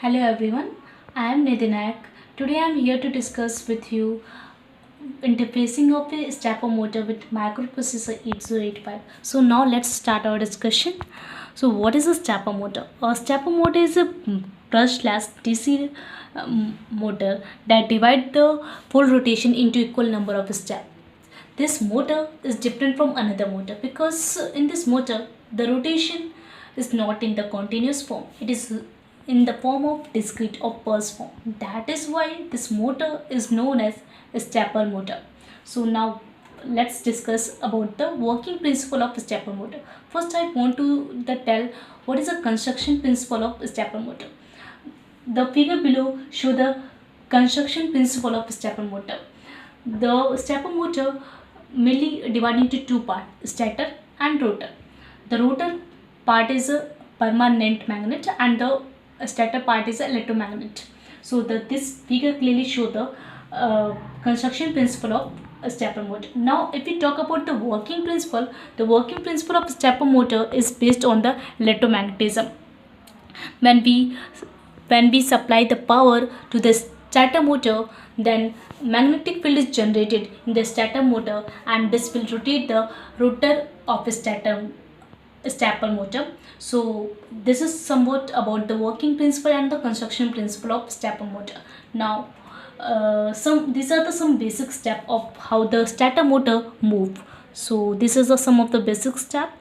Hello everyone, I am Nidhi. Today I am here to discuss with you interfacing of a stepper motor with microprocessor 8085. So now let's start our discussion. So what is a stepper motor? A stepper motor is a brushless DC motor that divides the full rotation into equal number of steps. This motor is different from another motor because in this motor the rotation is not in the continuous form, it is in the form of discrete or pulse form. That is why this motor is known as a stepper motor. So now let's discuss about the working principle of stepper motor. First I want to tell what is the construction principle of stepper motor. The figure below show the construction principle of stepper motor. The stepper motor mainly divided into two parts, stator and rotor. The rotor part is a permanent magnet and the stator part is an electromagnet. So this figure clearly shows the construction principle of a stepper motor. Now if we talk about the working principle of stepper motor is based on the electromagnetism. When we supply the power to the stator motor, then magnetic field is generated in the stator motor and this will rotate the rotor of a stepper motor. So this is somewhat about the working principle and the construction principle of stepper motor. Now these are some basic steps of how the stator motor move. So this is some of the basic steps.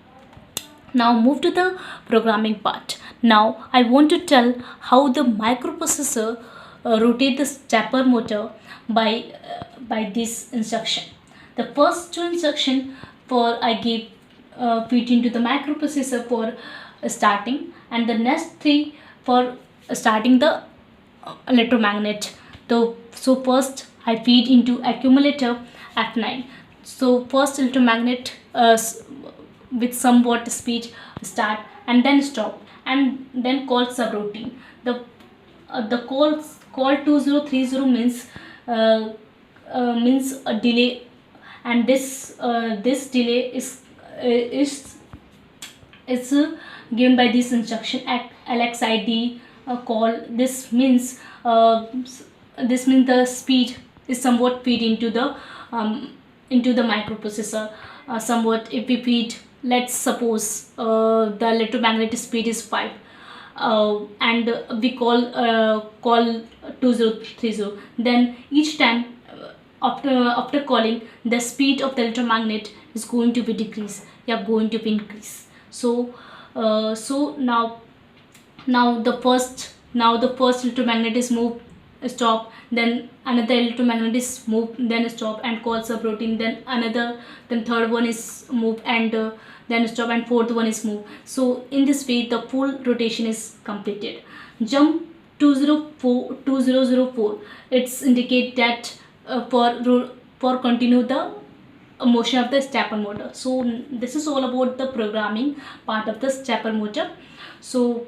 Now move to the programming part. Now I want to tell how the microprocessor rotate the stepper motor by this instruction. The first two instruction for I give feed into the microprocessor for starting, and the next three for starting the electromagnet. So first I feed into accumulator F9. So first electromagnet with somewhat speed start and then stop and then call subroutine. The call 2030 means a delay, and this delay is given by this instruction LXID call. This means the speed is somewhat feed into the microprocessor. Somewhat if we feed, let's suppose the electromagnetic speed is 5, and we call 2030, then each time after calling, the speed of the electromagnet is going to be decrease, going to be increase. So now the first electromagnet is move, stop, then another electromagnet is move, then stop and call subroutine, then third one is move and then stop, and fourth one is move. So in this way the full rotation is completed. Jump 2004, it's indicate that for continue the motion of the stepper motor. So this is all about the programming part of the stepper motor. So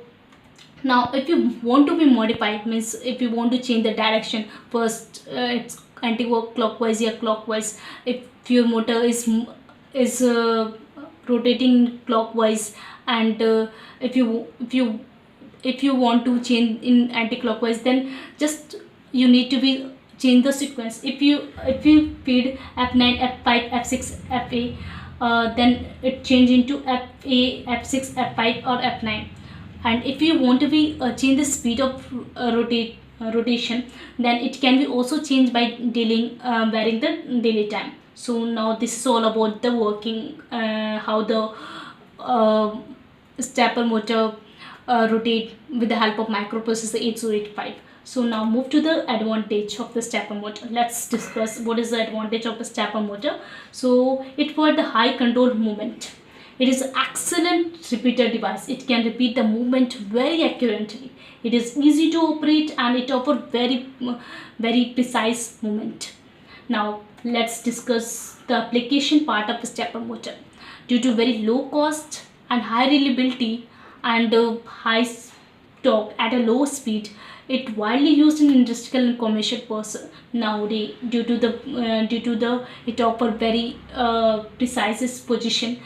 now if you want to be modified, means if you want to change the direction, first it's anti-clockwise or clockwise. If your motor is rotating clockwise, and if you want to change in anti-clockwise, then just you need to be change the sequence. If you feed F9, F5, F6, FA, then it change into FA, F6, F5 or F9. And if you want to be change the speed of rotation, then it can be also changed by dealing varying the delay time. So now this is all about the working, how the stepper motor rotate with the help of microprocessor 8085. So now move to the advantage of the stepper motor. Let's discuss what is the advantage of a stepper motor. So it for the high control movement. It is an excellent repeater device. It can repeat the movement very accurately. It is easy to operate and it offers very precise movement. Now let's discuss the application part of the stepper motor. Due to very low cost and high reliability and high torque at a low speed, it widely used in industrial and commercial purpose nowadays. Due to the it offer very precise position.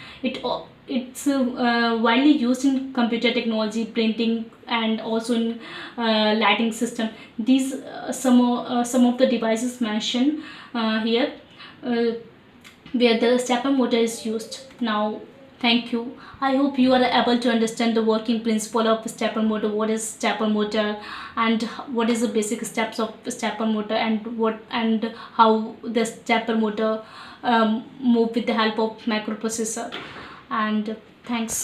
it's widely used in computer technology, printing, and also in lighting system. These some of the devices mentioned here, uh, where the stepper motor is used. Now, thank you. I hope you are able to understand the working principle of stepper motor, what is stepper motor, and what is the basic steps of stepper motor, and how the stepper motor move with the help of microprocessor. And thanks.